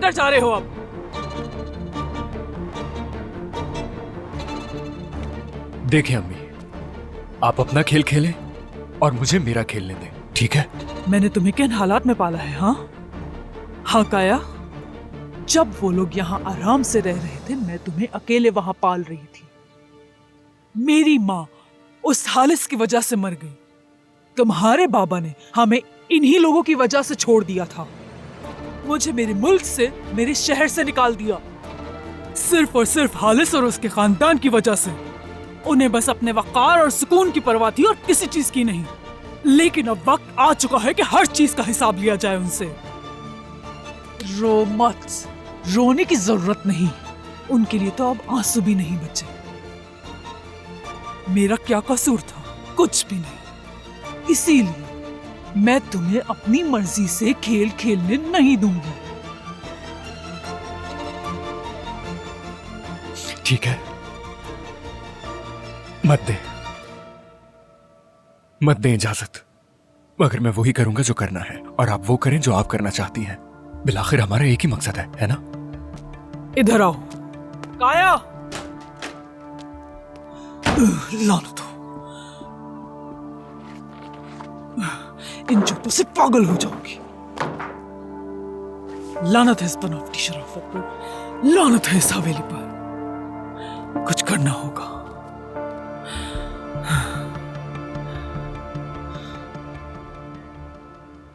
किधर जा रहे हो आप? देखिए अम्मी, आप अपना खेल खेलें और मुझे मेरा खेलने दें, ठीक है? मैंने तुम्हें किन हालात में पाला है? हाँ काया, जब वो लोग यहाँ आराम से रह रहे थे, मैं तुम्हें अकेले वहां पाल रही थी। मेरी माँ उस हालिस की वजह से मर गई। तुम्हारे बाबा ने हमें इन्हीं लोगों की वजह से छोड़ दिया था। मुझे मेरे मुल्क से, मेरे शहर से निकाल दिया, सिर्फ और सिर्फ हालिस और उसके खानदान की वजह से। उन्हें बस अपने वक़ार और सुकून की परवाह थी और किसी चीज की नहीं। लेकिन अब वक्त आ चुका है कि हर चीज का हिसाब लिया जाए उनसे। रो मत, रोने की जरूरत नहीं। उनके लिए तो अब आंसू भी नहीं बचे। मेरा क्या कसूर था? कुछ भी नहीं। इसीलिए मैं तुम्हें अपनी मर्जी से खेल खेलने नहीं दूंगी। ठीक है, मत दें इजाजत। मगर मैं वही करूंगा जो करना है, और आप वो करें जो आप करना चाहती हैं। बिलाखिर हमारा एक ही मकसद है ना? इधर आओ काया। लानत हो, इन जूतों से पागल हो जाओगी। लानत है इस बनावटी शराफत पर, लानत है इस हवेली पर। कुछ करना होगा।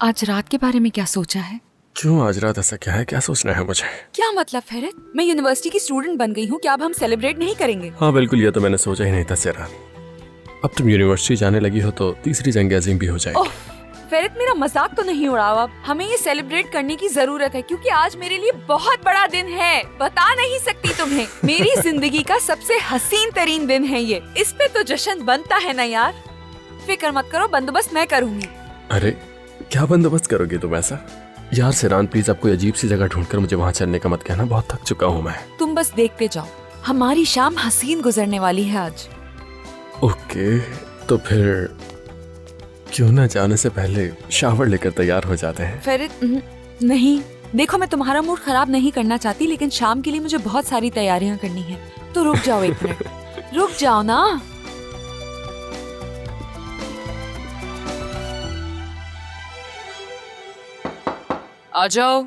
आज रात के बारे में क्या सोचा है? क्यों आज रात ऐसा क्या है? क्या सोचना है मुझे? क्या मतलब फेरित? मैं यूनिवर्सिटी की स्टूडेंट बन गई हूँ, क्या अब हम सेलिब्रेट नहीं करेंगे? हाँ बिल्कुल, ये तो मैंने सोचा ही नहीं था सेरान। अब तुम यूनिवर्सिटी जाने लगी हो तो तीसरी जंग अजीम भी हो जाएगी। फेरित, मेरा मजाक तो नहीं उड़ाओ। अब हमें ये सेलिब्रेट करने की जरूरत है, क्योंकि आज मेरे लिए बहुत बड़ा दिन है। बता नहीं सकती तुम्हें। मेरी जिंदगी का सबसे हसीन तरीन दिन है ये। इस पे तो जश्न बनता है ना यार। फिक्र मत करो, बंदोबस्त मैं करूँगी। अरे क्या बंदोबस्त करोगी तुम ऐसा? यार सेरान प्लीज, आप कोई अजीब सी जगह ढूंढकर मुझे वहाँ चलने का मत कहना। बहुत थक चुका हूँ मैं। तुम बस देखते जाओ, हमारी शाम हसीन गुजरने वाली है आज। ओके, तो फिर क्यों ना जाने से पहले शावर लेकर तैयार हो जाते हैं? फेरित नहीं, देखो मैं तुम्हारा मूड खराब नहीं करना चाहती, लेकिन शाम के लिए मुझे बहुत सारी तैयारियां करनी है। तो रुक जाओ एक मिनट। रुक जाओ ना। आ जाओ।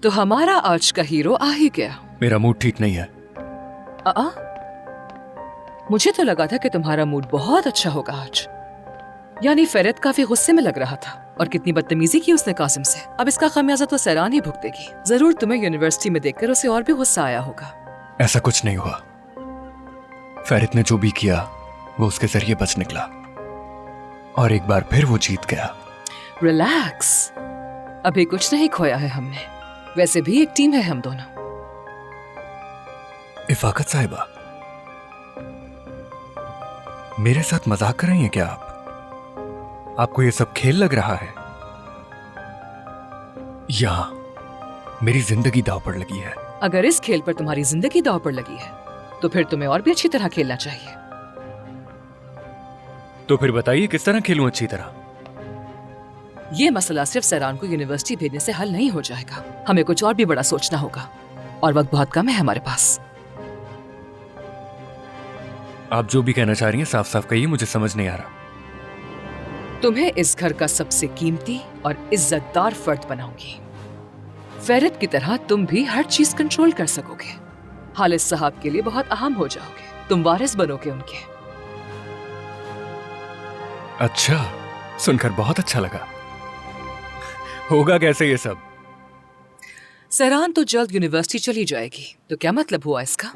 तो हमारा आज का हीरो आ ही गया। मेरा मूड ठीक नहीं है। मुझे तो लगा था कि तुम्हारा मूड बहुत अच्छा होगा आज। यानी फेरित काफी गुस्से में लग रहा था, और कितनी बदतमीजी की उसने कासिम से। अब इसका खमियाजा तो सेरान ही भुगतेगी। जरूर तुम्हें यूनिवर्सिटी में देखकर उसे और भी गुस्सा आया होगा। ऐसा कुछ नहीं हुआ। फेरित ने जो भी किया वो उसके जरिए बच निकला, और एक बार फिर वो जीत गया। रिलैक्स, अभी कुछ नहीं खोया है हमने। वैसे भी एक टीम है हम दोनों। इफाकत साहिबा, मेरे साथ मजाक कर रही हैं क्या आप? आपको ये सब खेल लग रहा है? यहां मेरी जिंदगी दांव पर लगी है। अगर इस खेल पर तुम्हारी जिंदगी दांव पर लगी है तो फिर तुम्हें और भी अच्छी तरह खेलना चाहिए। तो फिर बताइए किस तरह खेलूं अच्छी तरह? ये मसला सिर्फ सेरान को यूनिवर्सिटी भेजने से हल नहीं हो जाएगा। हमें कुछ और भी बड़ा सोचना होगा, और वक्त बहुत कम है हमारे पास। आप जो भी कहना चाह रही हैं साफ साफ कहिए, मुझे समझ नहीं आ रहा। तुम्हें इस घर का सबसे कीमती और इज्जतदार फर्द बनाऊंगी। फेरित की तरह तुम भी हर चीज कंट्रोल कर सकोगे। हालिस साहब के लिए बहुत अहम हो जाओगे। तुम वारिस बनोगे उनके। अच्छा, सुनकर बहुत अच्छा लगा। होगा कैसे ये सब? सेरान तो जल्द यूनिवर्सिटी चली जाएगी, तो क्या मतलब हुआ इसका?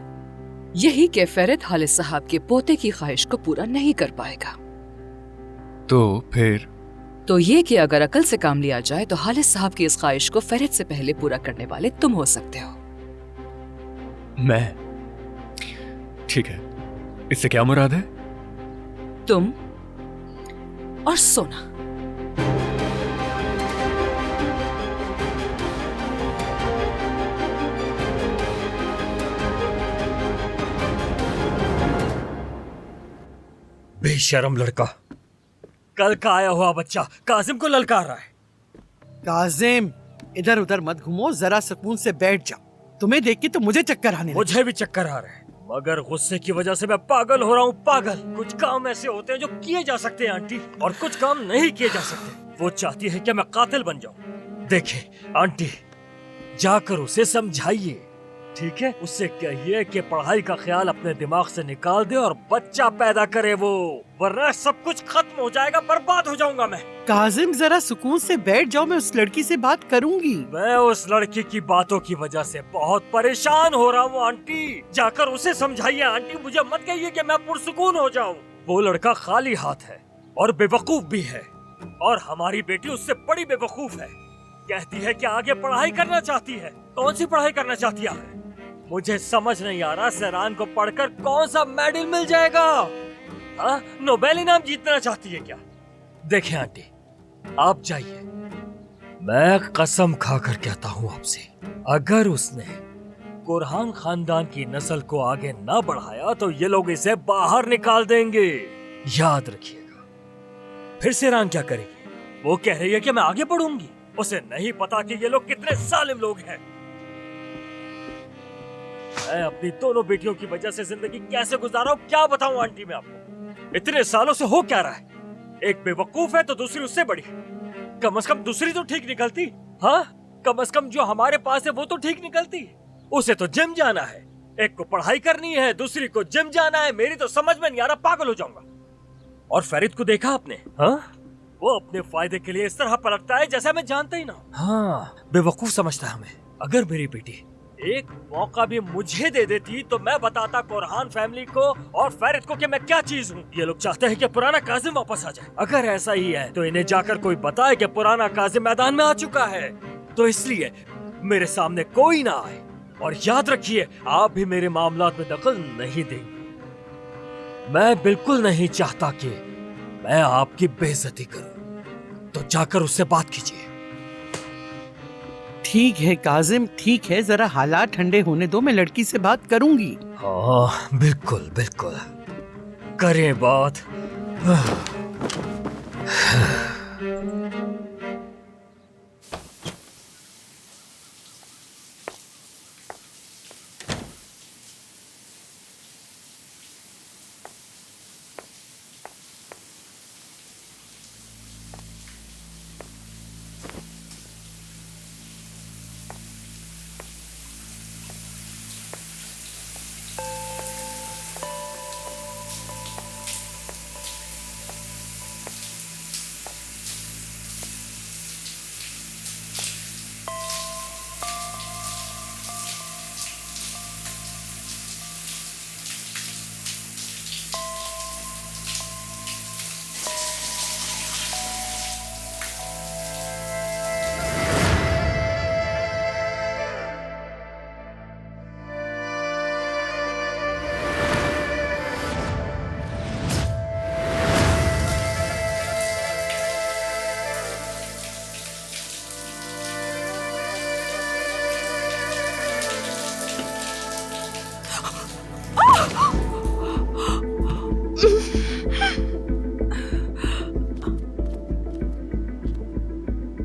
यही कि फेरित हालिस साहब के पोते की ख्वाहिश को पूरा नहीं कर पाएगा। तो फिर? तो ये कि अगर अकल से काम लिया जाए तो हालिस साहब की इस ख्वाहिश को फेरित से पहले पूरा करने वाले तुम हो सकते हो। मैं? ठीक है, इससे क्या मुराद है? तुम और सोना। बेशरम लड़का, कल का आया हुआ बच्चा कासिम को ललकार रहा है। काजिम, इधर उधर मत घूमो, जरा सुकून से बैठ जाओ। तुम्हें देख के तो मुझे चक्कर आने लगे। मुझे भी चक्कर आ रहे हैं, मगर गुस्से की वजह से मैं पागल हो रहा हूँ, पागल। कुछ काम ऐसे होते हैं जो किए जा सकते हैं आंटी, और कुछ काम नहीं किए जा सकते। वो चाहती है कि मैं कातिल बन जाऊं। देखिए आंटी, जाकर उसे समझाइए, ठीक है? उससे कहिए कि पढ़ाई का ख्याल अपने दिमाग से निकाल दे और बच्चा पैदा करे वो, वरना सब कुछ खत्म हो जाएगा, बर्बाद हो जाऊंगा मैं। काजिम, जरा सुकून से बैठ जाओ, मैं उस लड़की से बात करूंगी। मैं उस लड़की की बातों की वजह से बहुत परेशान हो रहा हूँ आंटी। जाकर उसे समझाइए आंटी, मुझे मत कहिए कि मैं पुरसुकून हो जाऊँ। वो लड़का खाली हाथ है और बेवकूफ भी है, और हमारी बेटी उससे बड़ी बेवकूफ है। कहती है कि आगे पढ़ाई करना चाहती है। कौन सी पढ़ाई करना चाहती है? मुझे समझ नहीं आ रहा सेरान को पढ़कर कौन सा मेडल मिल जाएगा। हाँ, नोबेल इनाम जीतना चाहती है क्या? देखिए आंटी, आप जाइए, मैं कसम खाकर कहता हूँ आपसे, अगर उसने कुरहान खानदान की नस्ल को आगे ना बढ़ाया तो ये लोग इसे बाहर निकाल देंगे, याद रखिएगा। फिर सेरान क्या करेगी? वो कह रही है कि मैं आगे बढ़ूंगी। उसे नहीं पता कि ये लोग कितने जालिम लोग हैं। मैं अपनी दोनों बेटियों की वजह से जिंदगी कैसे गुजारा हूं, क्या बताऊं आंटी मैं आपको। इतने सालों से हो क्या रहा है? एक बेवकूफ है तो दूसरी उससे बड़ी। कम से कम दूसरी तो ठीक निकलती। हाँ, कम से कम जो हमारे पास है वो तो ठीक निकलती। उसे तो जिम जाना है, एक को पढ़ाई करनी है, दूसरी को जिम जाना है। मेरी तो समझ में नहीं आ रहा, पागल हो जाऊंगा। और फरीद को देखा आपने? हाँ, वो अपने फायदे के लिए इस तरह पलटता है जैसे मैं जानता ही ना। हाँ, बेवकूफ समझता है हमें। अगर मेरी बेटी एक मौका भी मुझे दे देती तो मैं बताता कुरहान फैमिली को और फरीद को कि मैं क्या चीज हूँ। ये लोग चाहते हैं कि पुराना काजिम वापस आ जाए। अगर ऐसा ही है तो इन्हें जाकर कोई बताए कि पुराना काजिम मैदान में आ चुका है। तो इसलिए मेरे सामने कोई ना आए। और याद रखिए, आप भी मेरे मामलात में दखल नहीं देंगे। मैं बिल्कुल नहीं चाहता कि मैं आपकी बेइज्जती करूं। तो जाकर उससे बात कीजिए। ठीक है काजिम, ठीक है, जरा हालात ठंडे होने दो, मैं लड़की से बात करूंगी। हाँ, बिल्कुल बिल्कुल, करें बात।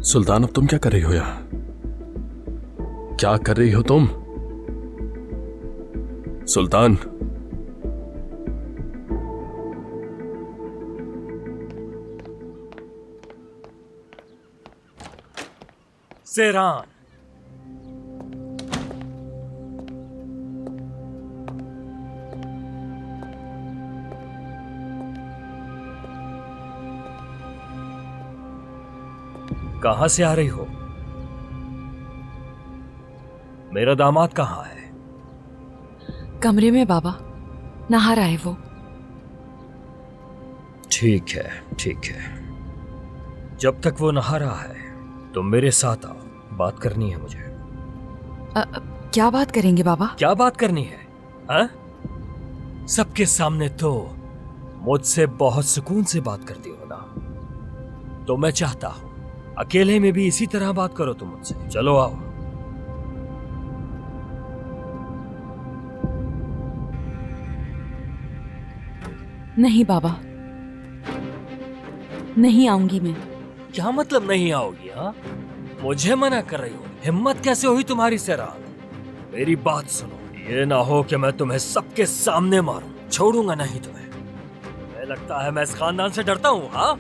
सुल्तान, अब तुम क्या कर रही हो यहाँ? क्या कर रही हो तुम? सुल्तान, सेरान, कहां से आ रही हो? मेरा दामाद कहाँ है? कमरे में बाबा, नहा रहा है वो। ठीक है, ठीक है। जब तक वो नहा रहा है तुम मेरे साथ आओ, बात करनी है मुझे। क्या बात करेंगे बाबा? क्या बात करनी है? हाँ? सबके सामने तो मुझसे बहुत सुकून से बात करती हो ना, तो मैं चाहता हूं अकेले में भी इसी तरह बात करो तुम मुझसे। चलो आओ। नहीं बाबा, नहीं आऊंगी मैं। क्या मतलब नहीं आओगी? हाँ, मुझे मना कर रही हो? हिम्मत कैसे हुई तुम्हारी सेरान? मेरी बात सुनो, ये ना हो कि मैं तुम्हें सबके सामने मारूं। छोड़ूंगा नहीं तुम्हें। मुझे लगता है मैं इस खानदान से डरता हूँ। हाँ,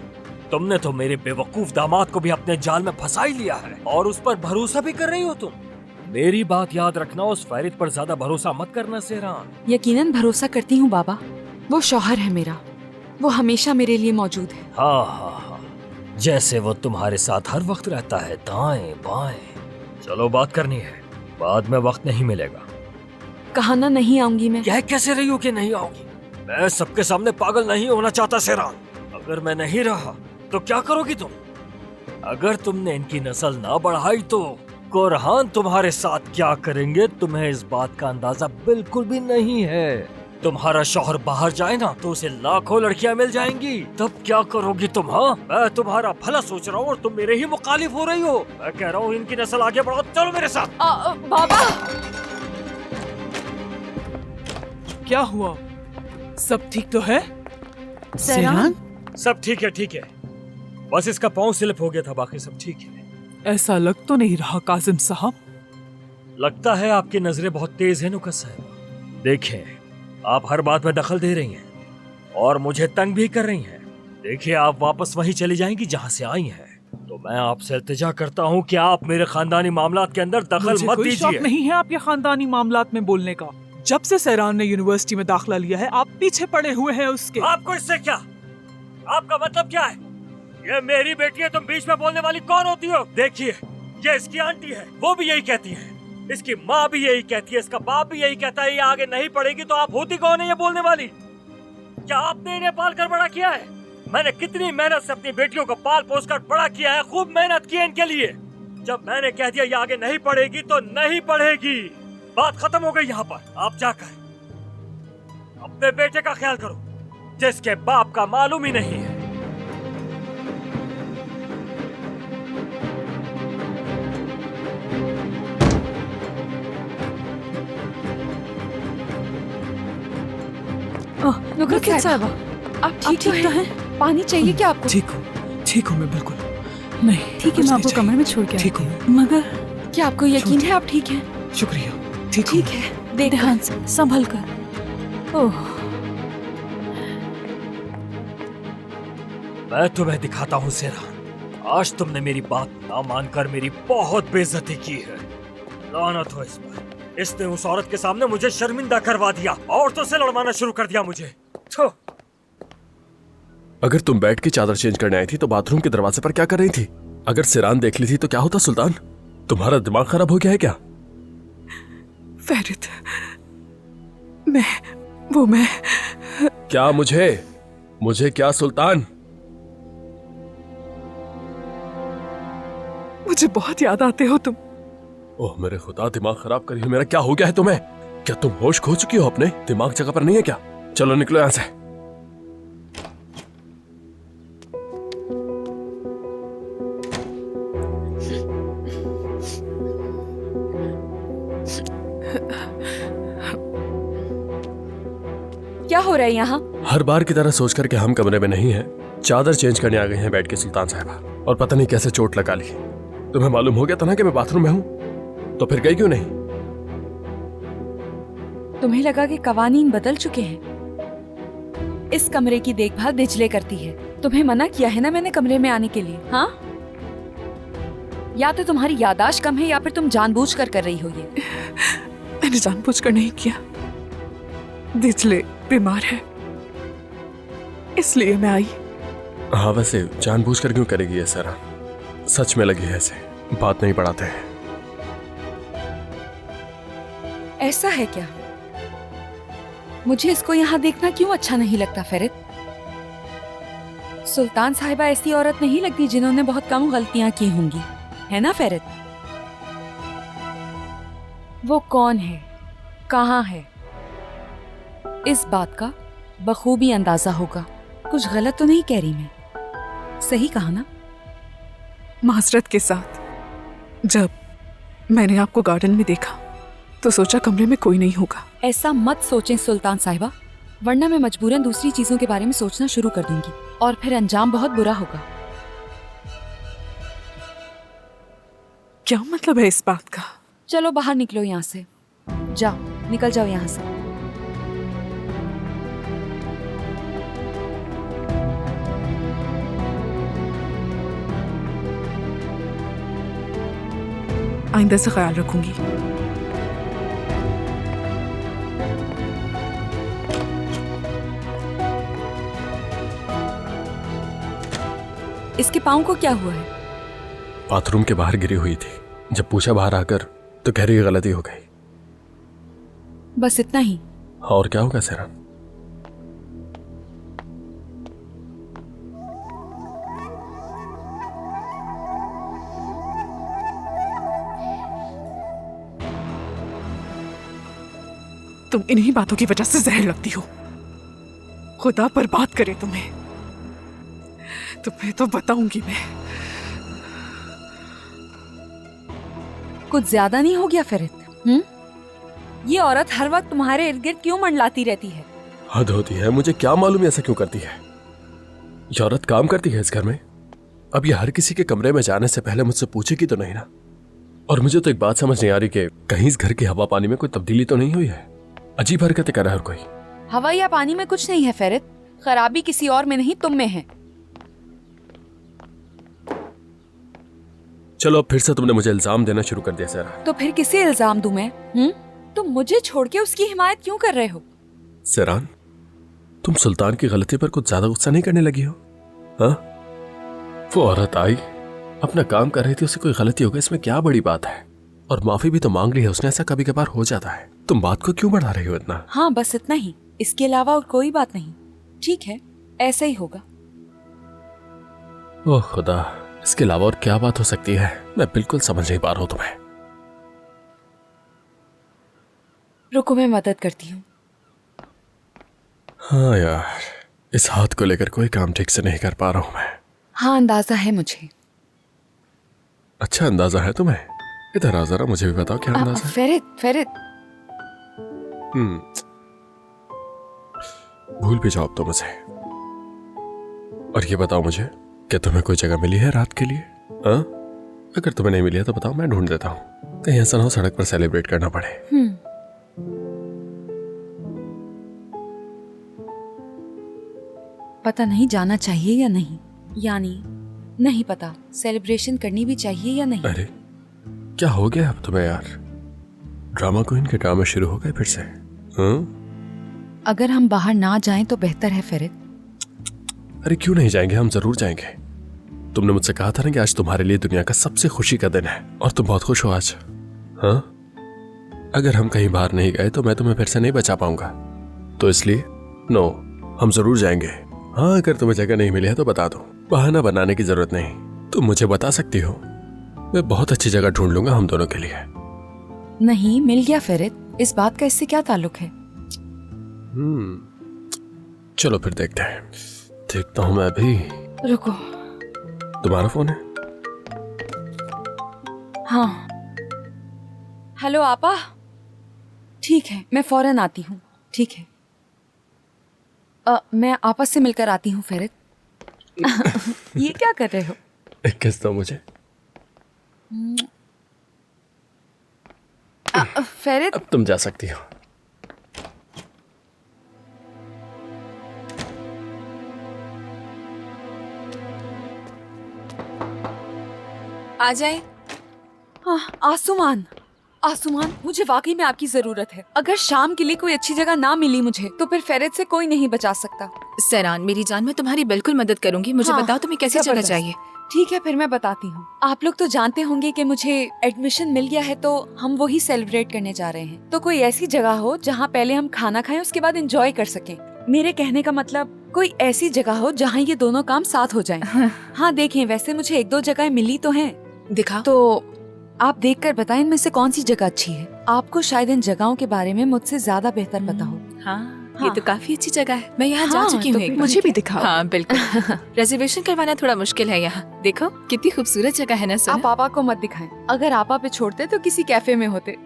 तुमने तो मेरे बेवकूफ दामाद को भी अपने जाल में फंसा ही लिया है और उस पर भरोसा भी कर रही हो तुम। मेरी बात याद रखना, उस फैरिद पर ज्यादा भरोसा मत करना सेरान। यकीनन भरोसा करती हूँ बाबा, वो शौहर है मेरा, वो हमेशा मेरे लिए मौजूद है। हाँ हाँ हाँ, जैसे वो तुम्हारे साथ हर वक्त रहता है, दाएं बाएं। चलो बात करनी है, बाद में वक्त नहीं मिलेगा। कहा ना नहीं आऊंगी मैं। कह कैसे रही हो कि नहीं आओगी? मैं सबके सामने पागल नहीं होना चाहता सेरान। अगर मैं नहीं रहा तो क्या करोगी तुम? अगर तुमने इनकी नस्ल ना बढ़ाई तो कुरहान तुम्हारे साथ क्या करेंगे तुम्हें इस बात का अंदाजा बिल्कुल भी नहीं है। तुम्हारा शौहर बाहर जाए ना तो उसे लाखों लड़कियां मिल जाएंगी, तब क्या करोगी तुम? हाँ, मैं तुम्हारा भला सोच रहा हूँ और तुम मेरे ही मुखालिफ हो रही हो। मैं कह रहा हूँ इनकी नस्ल आगे बढ़ाओ, चलो मेरे साथ। बाबा क्या हुआ? सब ठीक तो है? सेरान, सब ठीक है, ठीक है। बस इसका पाँव स्लिप हो गया था, बाकी सब ठीक है। ऐसा लग तो नहीं रहा काजिम साहब। लगता है आपकी नजरें बहुत तेज है नुकस साहब। देखें, आप हर बात में दखल दे रही हैं और मुझे तंग भी कर रही हैं। देखिए, आप वापस वहीं चली जाएंगी जहां से आई हैं। तो मैं आपसे इल्तिजा करता हूं कि आप मेरे खानदानी मामलात के अंदर दखल मुझे मत कोई शौक दीजिए। नहीं है आपके खानदानी मामलात में बोलने का। जब से सैरान ने यूनिवर्सिटी में दाखिला लिया है आप पीछे पड़े हुए हैं उसके। आपको इससे क्या? आपका मतलब क्या है? ये मेरी बेटी है, तुम बीच में बोलने वाली कौन होती हो? देखिए, ये इसकी आंटी है, वो भी यही कहती है, इसकी माँ भी यही कहती है, इसका बाप भी यही कहता है। ये आगे नहीं पढ़ेगी तो आप होती कौन है ये बोलने वाली? क्या आपने इन्हें पाल कर बड़ा किया है? मैंने कितनी मेहनत से अपनी बेटियों को पाल पोस कर बड़ा किया है, खूब मेहनत की है इनके लिए। जब मैंने कह दिया ये आगे नहीं पढ़ेगी तो नहीं पढ़ेगी, बात खत्म हो गई। यहाँ पर आप जाकर अपने बेटे का ख्याल करो जिसके बाप का मालूम ही नहीं है। नुकस साहबा, आप ठीक तो हैं? पानी चाहिए क्या आपको? ठीक हूँ मैं बिल्कुल। नहीं ठीक है, कुछ मैं आपको नहीं कमरे में छोड़ के ठीक आती हूँ। हूँ। मगर क्या आपको यकीन है आप ठीक हैं? शुक्रिया। ठीक है, ध्यान से संभल कर। ओह, मैं तुम्हें दिखाता हूँ सेरान, आज तुमने मेरी बात ना मानकर मेरी बहुत बेइज्जती की है। लानत हो इस पर, इसने उस औरत के सामने मुझे शर्मिंदा करवा दिया, औरतों से लड़वाना शुरू कर दिया मुझे। थो। अगर तुम बेड की चादर चेंज करने आई थी तो बाथरूम के दरवाजे पर क्या कर रही थी? अगर सिरान देख ली थी तो क्या होता सुल्तान? तुम्हारा दिमाग खराब हो गया है क्या? फैरिद, मैं क्या मुझे क्या सुल्तान? मुझे बहुत याद आते हो तुम। ओह मेरे खुदा, दिमाग खराब करिए मेरा। क्या हो गया है तुम्हें? क्या तुम होश खो चुकी हो? अपने दिमाग जगह पर नहीं है क्या? चलो निकलो यहां से। क्या हो रहा है यहाँ? हर बार की तरह सोच कर के हम कमरे में नहीं हैं, चादर चेंज करने आ गए हैं बेड के सुल्तान साहबा, और पता नहीं कैसे चोट लगा ली। तुम्हें मालूम हो गया था ना कि मैं बाथरूम में हूं, तो फिर गई क्यों नहीं? तुम्हें लगा कि कवानीन बदल चुके हैं? इस कमरे की देखभाल बिजले करती है। तुम्हें मना किया है ना मैंने कमरे में आने के लिए। हाँ, या तो तुम्हारी याददाश्त कम है या फिर तुम जानबूझकर कर रही हो ये। मैंने जानबूझकर नहीं किया, बिजले बीमार है इसलिए मैं आई। हाँ वैसे जानबूझकर क्यों करेगी ये सारा? सच में लगी है ऐसे, बात नहीं बढ़ाते हैं। ऐसा है क्या? मुझे इसको यहाँ देखना क्यों अच्छा नहीं लगता फरीद? सुल्तान साहिबा ऐसी औरत नहीं लगती जिन्होंने बहुत कम गलतियां की होंगी, है ना फरीद? वो कौन है, कहाँ है, इस बात का बखूबी अंदाजा होगा। कुछ गलत तो नहीं कह रही मैं, सही कहा ना? माजरत के साथ, जब मैंने आपको गार्डन में देखा तो सोचा कमरे में कोई नहीं होगा। ऐसा मत सोचें सुल्तान साहिबा, वरना मैं मजबूरन दूसरी चीजों के बारे में सोचना शुरू कर दूंगी और फिर अंजाम बहुत बुरा होगा। क्या मतलब है इस बात का? चलो बाहर निकलो यहाँ से, जाओ, निकल जाओ यहाँ से। आइंदा से ख्याल रखूंगी। इसके पाँव को क्या हुआ है? बाथरूम के बाहर गिरी हुई थी। जब पूछा बाहर आकर तो कह रही गलती हो गई। बस इतना ही? और क्या होगा सेरान? तुम इन्हीं बातों की वजह से जहर लगती हो। खुदा बर्बाद करे तुम्हें तो बताऊंगी मैं। कुछ ज्यादा नहीं हो गया फेरित? ये औरत हर वक्त तुम्हारे इर्द गिर्द क्यों मंडलाती रहती है? हद होती है, मुझे क्या मालूम ऐसा क्यों करती है। ये औरत काम करती है इस घर में। अब ये हर किसी के कमरे में जाने से पहले मुझसे पूछेगी तो नहीं ना। और मुझे तो एक बात समझ नहीं आ रही कि कहीं इस घर की हवा पानी में कोई तब्दीली तो नहीं हुई है। अजीब हरकतें कर रहा है हर कोई। हवा या पानी में कुछ नहीं है फेरित, खराबी किसी और में नहीं तुम में है। चलो अब फिर से तुमने मुझे इल्जाम देना शुरू कर दिया सेरा। तो फिर किसे इल्जाम दूं मैं? तुम मुझे छोड़ के उसकी हिमायत क्यों कर रहे हो? सेरान, तुम सुल्तान की गलती पर कुछ ज्यादा गुस्सा नहीं करने लगी हो? हाँ, वो औरत आई, अपना काम कर रही थी, उसे कोई गलती हो गई, इसमें क्या बड़ी बात है? और माफी भी तो मांग ली है उसने। ऐसा कभी कभार हो जाता है। तुम बात को क्यों बढ़ा रही हो इतना? हाँ, बस इतना ही, इसके अलावा और कोई बात नहीं। ठीक है, ऐसा ही होगा। ओह खुदा, इसके अलावा और क्या बात हो सकती है? मैं बिल्कुल समझ नहीं पा रहा हूं तुम्हें। रुको, मैं मदद करती हूँ। हाँ यार, इस हाथ को लेकर कोई काम ठीक से नहीं कर पा रहा हूं मैं। हाँ, अंदाजा है मुझे। अच्छा अंदाजा है तुम्हें? इधर आ जरा, मुझे भी बताओ क्या अंदाजा है। फेरित भूल भी जाओ अब तो मुझे। और ये बताओ मुझे, क्या तुम्हें कोई जगह मिली है रात के लिए? हाँ, अगर तुम्हें नहीं मिली है तो बताओ, मैं ढूंढ देता हूँ। कहीं ऐसा ना हो सड़क पर सेलिब्रेट करना पड़े। पता नहीं जाना चाहिए या नहीं, यानी नहीं पता सेलिब्रेशन करनी भी चाहिए या नहीं। अरे क्या हो गया अब तुम्हें यार? ड्रामा क्वीन के ड्रामे शुरू हो गए फिर से? हाँ? अगर हम बाहर ना जाएं तो बेहतर है फेरित। अरे क्यों नहीं जाएंगे, हम जरूर जाएंगे। तुमने मुझसे कहा था ना कि आज तुम्हारे लिए दुनिया का सबसे खुशी का दिन है, और तुम बहुत खुश हो आज। हाँ, अगर हम कहीं बाहर नहीं गए तो मैं तुम्हें फिर से नहीं बचा पाऊंगा, तो इसलिए नो, हम जरूर जाएंगे। हाँ, अगर तुम्हें जगह नहीं मिली है तो बता दो, बहाना बनाने की जरूरत नहीं। तुम मुझे बता सकती हो, मैं बहुत अच्छी जगह ढूंढ लूंगा हम दोनों के लिए। नहीं मिल गया फेरित, इस बात का इससे क्या ताल्लुक है? चलो फिर देखते हैं। देखता हूं मैं अभी। रुको, तुम्हारा फोन है? हाँ। हेलो आपा, ठीक है मैं फौरन आती हूँ। ठीक है, मैं आपा से मिलकर आती हूँ फेरित। ये क्या कर रहे हो? एक किस दो मुझे। फेरित, अब तुम जा सकती हो। आ जाए। आसुमान, आसुमान, मुझे वाकई में आपकी जरूरत है। अगर शाम के लिए कोई अच्छी जगह ना मिली मुझे, तो फिर फेरित से कोई नहीं बचा सकता। सैरान, मेरी जान, मैं तुम्हारी बिल्कुल मदद करूंगी। मुझे हाँ, बताओ तुम्हें कैसी जगह जबरदस्त। चाहिए। ठीक है, फिर मैं बताती हूँ। आप लोग तो जानते होंगे कि मुझे एडमिशन मिल गया है, तो हम वही सेलिब्रेट करने जा रहे हैं। तो कोई ऐसी जगह हो जहाँ पहले हम खाना खाएं, उसके बाद एंजॉय कर सकें। मेरे कहने का मतलब, कोई ऐसी जगह हो जहाँ ये दोनों काम साथ हो जाएं। हाँ देखें, वैसे मुझे एक दो जगह मिली तो हैं, दिखाओ। तो आप देखकर बताएं इनमें से कौन सी जगह अच्छी है। आपको शायद इन जगहों के बारे में मुझसे ज्यादा बेहतर पता हो। हाँ, हाँ। ये तो काफी अच्छी जगह है। मैं यहाँ जा हाँ, चुकी तो हूँ एक बार। मुझे भी दिखाओ। हाँ बिल्कुल। रिजर्वेशन करवाना थोड़ा मुश्किल है यहाँ। देखो कितनी खूबसूरत जगह है ना। आप आपा को मत दिखाएं। अगर आपा पे छोड़ते तो किसी कैफे में होते।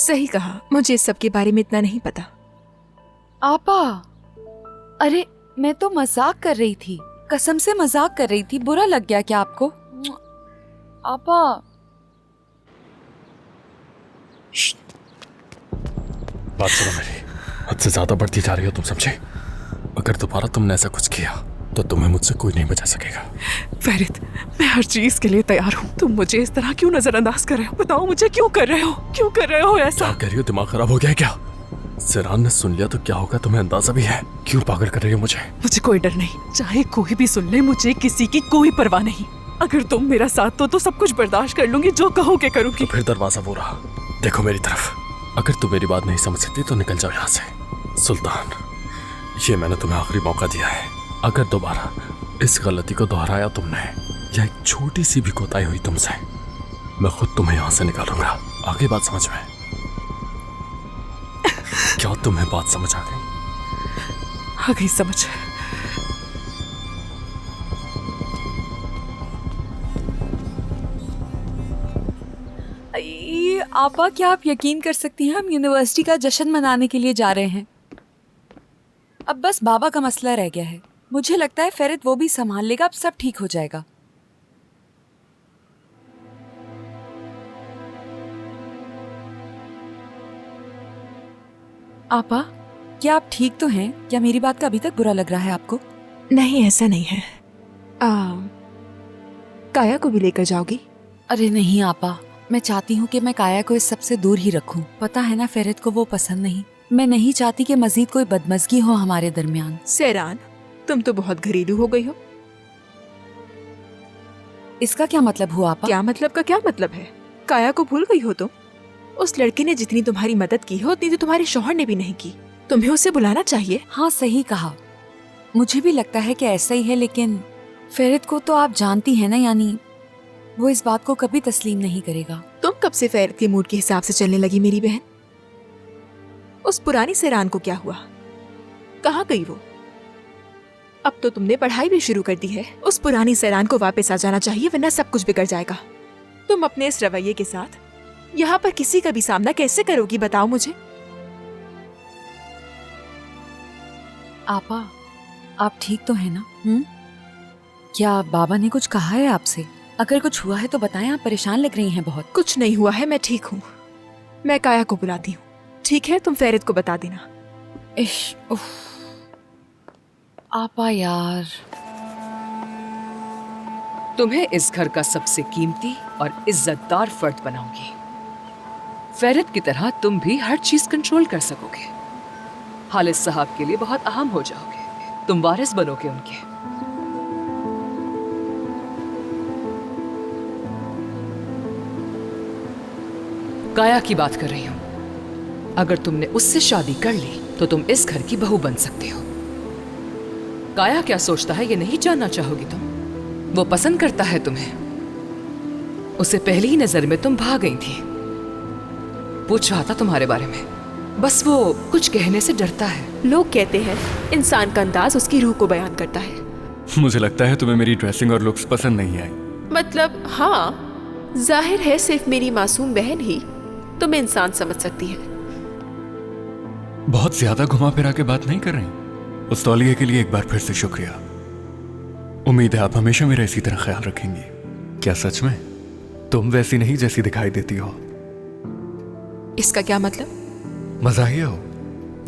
सही कहा, मुझे इस सब के बारे में इतना नहीं पता। आपा, अरे मैं तो मजाक कर रही थी, कसम से मजाक कर रही थी। बुरा लग गया क्या आपको? आपा, बात सुनो मेरी, हद से ज्यादा बढ़ती जा रही हो तुम, समझे? अगर दोबारा तुमने ऐसा कुछ किया तो तुम्हें मुझसे कोई नहीं बचा सकेगा। फेरित, मैं हर चीज के लिए तैयार हूँ। तुम मुझे इस तरह क्यों नजरअंदाज कर रहे हो? बताओ मुझे, क्यों कर रहे हो? क्यों कर रहे हो ऐसा? क्या कह रही हो? दिमाग खराब हो गया है क्या? सिरान ने सुन लिया तो क्या होगा तुम्हें अंदाजा भी है? क्यों पागल कर रही हो मुझे? मुझे कोई डर नहीं, चाहे कोई भी सुन ले, मुझे किसी की कोई परवाह नहीं। अगर तुम मेरा साथ दो तो सब कुछ बर्दाश्त कर लूंगी, जो कहोगे करूंगी। तो फिर दरवाजा वो रहा, देखो मेरी तरफ। अगर तुम मेरी बात नहीं समझ सकती तो निकल जाओ यहाँ से। सुल्तान, ये मैंने तुम्हें आखिरी मौका दिया है। अगर दोबारा इस गलती को दोहराया तुमने या एक छोटी सी भी कोताही हुई तुमसे, मैं खुद तुम्हें यहाँ से निकालूंगा। आगे बात समझ में? क्या तुम्हें बात समझ आ गई? आ गई समझ। आपा, क्या आप यकीन कर सकती हैं, हम यूनिवर्सिटी का जश्न मनाने के लिए जा रहे हैं। अब बस बाबा का मसला रह गया है। मुझे लगता है फेरित वो भी संभाल लेगा, अब सब ठीक हो जाएगा। आपा, क्या आप ठीक तो हैं? क्या मेरी बात का अभी तक बुरा लग रहा है आपको? नहीं, ऐसा नहीं है। काया को भी लेकर जाओगी? अरे नहीं आपा, मैं चाहती हूँ कि मैं काया को इस सब से दूर ही रखूं। पता है ना, फेरित को वो पसंद नहीं। मैं नहीं चाहती कि मजीद कोई बदमज़गी हो हमारे दरमियान। सैरान, तुम तो बहुत घरेलू हो गई हो। इसका क्या मतलब हुआ आपा? क्या मतलब का क्या मतलब है? काया को भूल गई हो तुम? उस लड़के ने जितनी तुम्हारी मदद की है उतनी तो तुम्हारे शौहर ने भी नहीं की। तुम्हें उसे बुलाना चाहिए। हाँ, सही कहा। मुझे भी लगता है कि ऐसा ही है, लेकिन फेरित को तो आप जानती हैं ना, यानी वो इस बात को कभी तस्लीम नहीं करेगा। तुम कब से फेरित के मूड के हिसाब से चलने लगी मेरी बहन? उस पुरानी सैरान को क्या हुआ? कहाँ गई वो? अब तो तुमने पढ़ाई भी शुरू कर दी है। उस पुरानी सैरान को वापस आ जाना चाहिए, वरना सब कुछ बिगड़ जाएगा। तुम अपने इस रवैये के साथ यहाँ पर किसी का भी सामना कैसे करोगी, बताओ मुझे। आपा, आप ठीक तो हैं ना? क्या बाबा ने कुछ कहा है आपसे? अगर कुछ हुआ है तो बताएं, आप परेशान लग रही हैं बहुत। कुछ नहीं हुआ है, मैं ठीक हूँ। मैं काया को बुलाती हूँ। ठीक है, तुम फेरित को बता देना। इश, उफ। आपा यार, तुम्हें इस घर का सबसे कीमती और इज्जतदार फर्द बनाऊंगी। फेरित की तरह तुम भी हर चीज कंट्रोल कर सकोगे। हालिद साहब के लिए बहुत अहम हो जाओगे। तुम वारिस बनोगे उनके। काया की बात कर रही हूं। अगर तुमने उससे शादी कर ली तो तुम इस घर की बहू बन सकते हो। काया क्या सोचता है ये नहीं जानना चाहोगी तुम? वो पसंद करता है तुम्हें। उसे पहली ही नजर में तुम भाग गई थी। पूछ रहा था तुम्हारे बारे में, बस वो कुछ कहने से डरता है। लोग कहते हैं इंसान का अंदाज उसकी रूह को बयान करता है। मुझे लगता है तुम्हें मेरी ड्रेसिंग और लुक्स पसंद नहीं आई। मतलब हाँ, जाहिर है सिर्फ मेरी मासूम बहन ही तुम्हें इंसान समझ सकती है। बहुत ज्यादा घुमा फिरा के बात नहीं कर रही। उस तौलिए के लिए एक बार फिर से शुक्रिया। उम्मीद है आप हमेशा मेरा इसी तरह ख्याल रखेंगी। क्या सच में तुम वैसी नहीं जैसी दिखाई देती हो? इसका क्या मतलब? मज़ाहिया हो,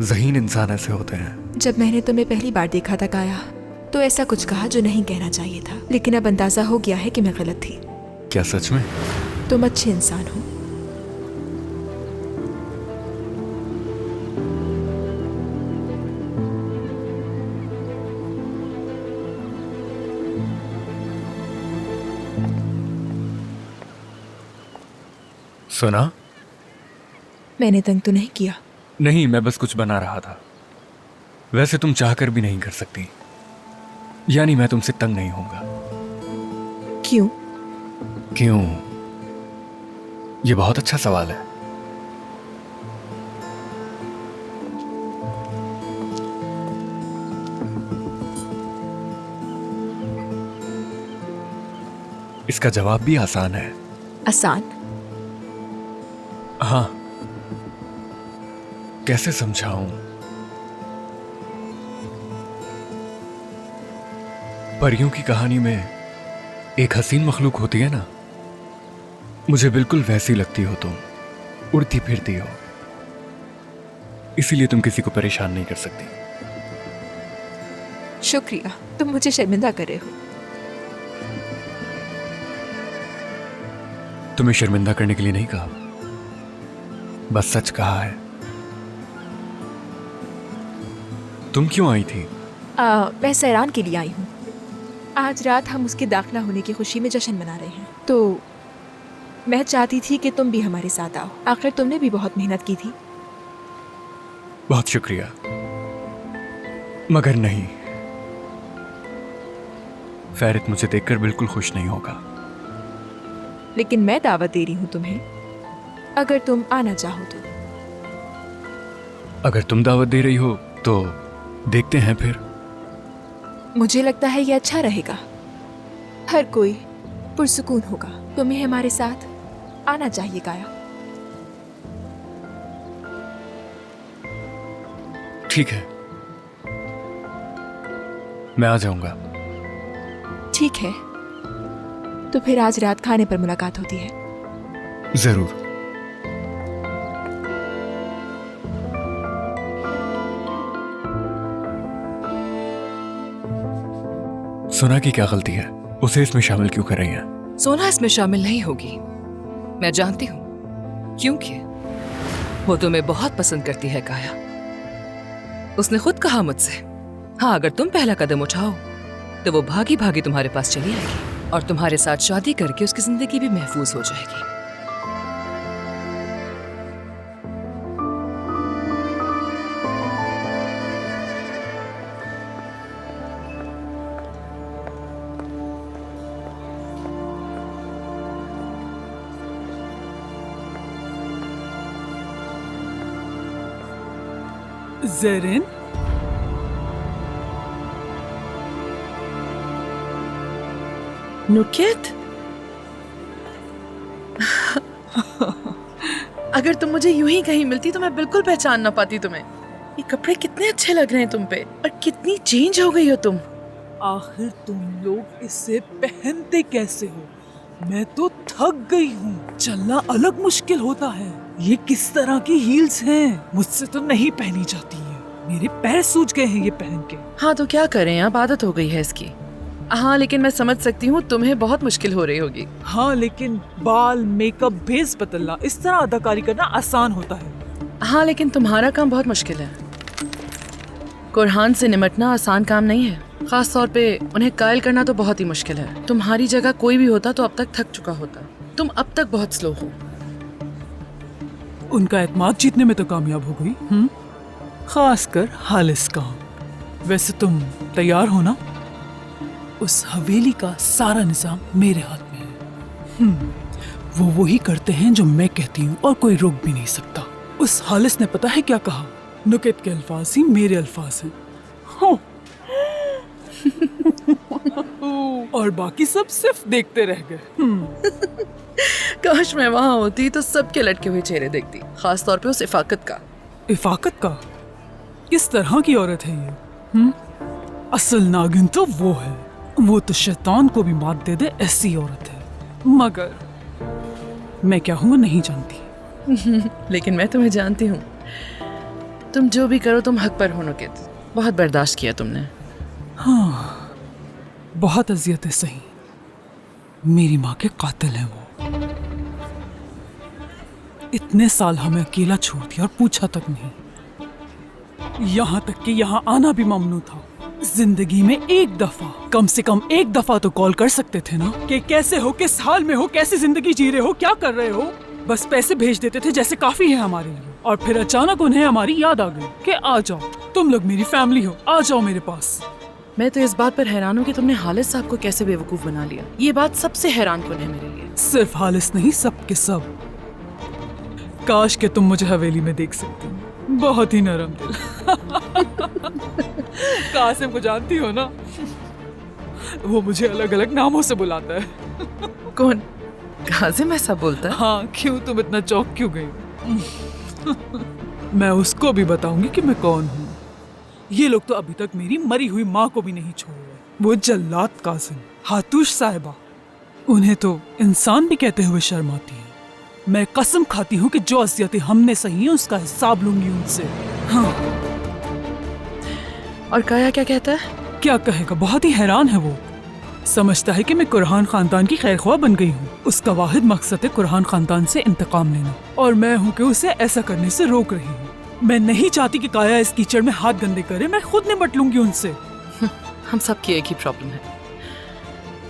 ज़हीन इंसान ऐसे होते हैं। जब मैंने तुम्हें पहली बार देखा था काया, तो ऐसा कुछ कहा जो नहीं कहना चाहिए था, लेकिन अब अंदाजा हो गया है कि मैं गलत थी। क्या सच में? तुम अच्छे इंसान हो। सुना? मैंने तंग तो नहीं किया? नहीं, मैं बस कुछ बना रहा था। वैसे तुम चाहकर भी नहीं कर सकती, यानी मैं तुमसे तंग नहीं होऊंगा। क्यों? क्यों? ये बहुत अच्छा सवाल है। इसका जवाब भी आसान है। आसान? हाँ, कैसे समझाऊं? परियों की कहानी में एक हसीन मखलूक होती है ना, मुझे बिल्कुल वैसी लगती हो तुम, उड़ती फिरती हो। इसीलिए तुम किसी को परेशान नहीं कर सकती। शुक्रिया, तुम मुझे शर्मिंदा कर रहे हो। तुम्हें शर्मिंदा करने के लिए नहीं कहा, बस सच कहा है। तुम क्यों आई थी? मैं सैरान के लिए आई हूँ। आज रात हम उसके दाखिला होने की खुशी में जश्न मना रहे हैं, तो मैं चाहती थी कि तुम भी हमारे साथ आओ। आखिर तुमने भी बहुत मेहनत की थी। बहुत शुक्रिया, मगर नहीं, फैरित मुझे देखकर बिल्कुल खुश नहीं होगा। लेकिन मैं दावत दे रही हूँ तुम्हें, अगर तुम आना चाहो तो। अगर तुम दावत दे रही हो तो देखते हैं फिर। मुझे लगता है ये अच्छा रहेगा, हर कोई पुरसुकून होगा। तुम्हें हमारे साथ आना चाहिए काया। ठीक है, मैं आ जाऊंगा। ठीक है, तो फिर आज रात खाने पर मुलाकात होती है। जरूर। सोना की क्या गलती है? उसे इसमें शामिल क्यों कर रही हैं? सोना इसमें शामिल नहीं होगी, मैं जानती हूँ, क्योंकि वो तुम्हें बहुत पसंद करती है काया। उसने खुद कहा मुझसे, हाँ अगर तुम पहला कदम उठाओ तो वो भागी भागी तुम्हारे पास चली आएगी और तुम्हारे साथ शादी करके उसकी जिंदगी भी महफूज हो जाएगी। ज़ेरिन, नुकेत, अगर तुम मुझे यूं ही कहीं मिलती तो मैं बिल्कुल पहचान ना पाती तुम्हें। ये कपड़े कितने अच्छे लग रहे हैं तुम पे, और कितनी चेंज हो गई हो तुम। आखिर तुम लोग इसे पहनते कैसे हो? मैं तो थक गई हूँ। चलना अलग मुश्किल होता है। ये किस तरह की हील्स हैं? मुझसे तो नहीं पहनी जाती है। मेरे पैर सूज गए हैं ये पहन के। हाँ तो क्या करें, अब आदत हो गई है इसकी। हाँ लेकिन मैं समझ सकती हूँ तुम्हें बहुत मुश्किल हो रही होगी। हाँ लेकिन बाल, मेकअप, भेस बदलना, इस तरह अदाकारी करना आसान होता है। हाँ लेकिन तुम्हारा काम बहुत मुश्किल है। कुरहान से निमटना आसान काम नहीं है, खास तौर पे उन्हें कायल करना तो बहुत ही मुश्किल है। तुम्हारी जगह कोई भी होता तो अब तक थक चुका होता। तुम अब तक बहुत स्लो हो। उनका एतमाद जीतने में तो कामयाब हो गई। खासकर हालिस का। वैसे तुम तैयार हो ना? उस हवेली का सारा निजाम मेरे हाथ में है। वो वही करते हैं जो मैं कहती हूँ और कोई रोक भी नहीं सकता। उस हालिस ने पता है क्या कहा? नुकेत के अल्फाज ही मेरे अल्फाज हैं। और बाकी सब सिर्फ देखते रह गए। काश मैं वहाँ होती तो सबके लटके हुए चेहरे देखती, खास तौर पे उस इफाकत का। इफाकत का? किस तरह की औरत है ये? असल नागिन तो वो है। वो तो शैतान को भी मात दे दे ऐसी औरत है। मगर मैं क्या हूँ नहीं जानती। लेकिन मैं तुम्हें जानती हूँ। तुम जो भी करो तुम हक पर हो नुकेत। बहुत बर्दाश्त किया तुमने। हाँ, बहुत अजियत है सही। मेरी माँ के कातिल हैं वो। इतने साल हमें अकेला छोड़ दिया और पूछा तक नहीं। यहाँ तक कि यहाँ आना भी ममनू था। जिंदगी में एक दफा, कम से कम एक दफा तो कॉल कर सकते थे ना, कि कैसे हो, किस हाल में हो, कैसी जिंदगी जी रहे हो, क्या कर रहे हो। बस पैसे भेज देते थे जैसे काफी है हमारे लिए। और फिर अचानक उन्हें हमारी याद आ गई कि आ जाओ, तुम लोग मेरी फैमिली हो, आ जाओ मेरे पास। मैं तो इस बात पर हैरान हूँ कि तुमने हालिस साहब को कैसे बेवकूफ बना लिया। ये बात सबसे हैरान कुन है मेरे लिए। सिर्फ हालिस नहीं, सब के सब। काश के तुम मुझे हवेली में देख सकती। बहुत ही नरम दिल। कासिम को जानती हो ना? वो मुझे अलग अलग नामों से बुलाता है। कौन? कासिम ऐसा बोलता है? हाँ, क्यों? तुम इतना चौंक क्यों गई? मैं उसको भी बताऊंगी कि मैं कौन हूँ। ये लोग तो अभी तक मेरी मरी हुई माँ को भी नहीं छोड़े। वो जल्लाद कासिम, हातूश साहिबा, उन्हें तो इंसान भी कहते हुए शर्म आती है। मैं कसम खाती हूँ कि जो असियतें हमने सही हैं उसका हिसाब लूंगी उनसे। हाँ। और काया क्या कहता है? क्या कहेगा, बहुत ही हैरान है वो। समझता है कि मैं कुरहान खानदान की खैरख्वाह बन गई हूँ। उसका वाहिद मकसद है कुरहान खानदान से इंतकाम लेना, और मैं हूँ कि उसे ऐसा करने से रोक रही हूँ। मैं नहीं चाहती कि काया इस कीचड़ में हाथ गंदे करे। मैं खुद निपट लूंगी उनसे। हम सबकी एक ही प्रॉब्लम है,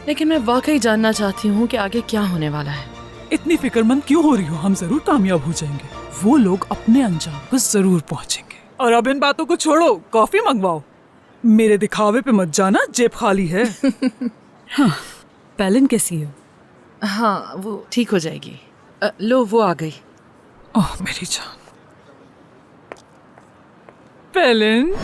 लेकिन मैं वाकई जानना चाहती हूँ कि आगे क्या होने वाला है। इतनी फिक्रमंद क्यों हो रही हो? हम जरूर कामयाब हो जाएंगे। वो लोग अपने अंजाम को जरूर पहुंचेंगे। और अब इन बातों को छोड़ो, कॉफी मंगवाओ। मेरे दिखावे पे मत जाना, जेब खाली है। हाँ, पैलिन कैसी है? हाँ, वो ठीक हो जाएगी। लो, वो आ गई। ओह मेरी जान। पेलिन।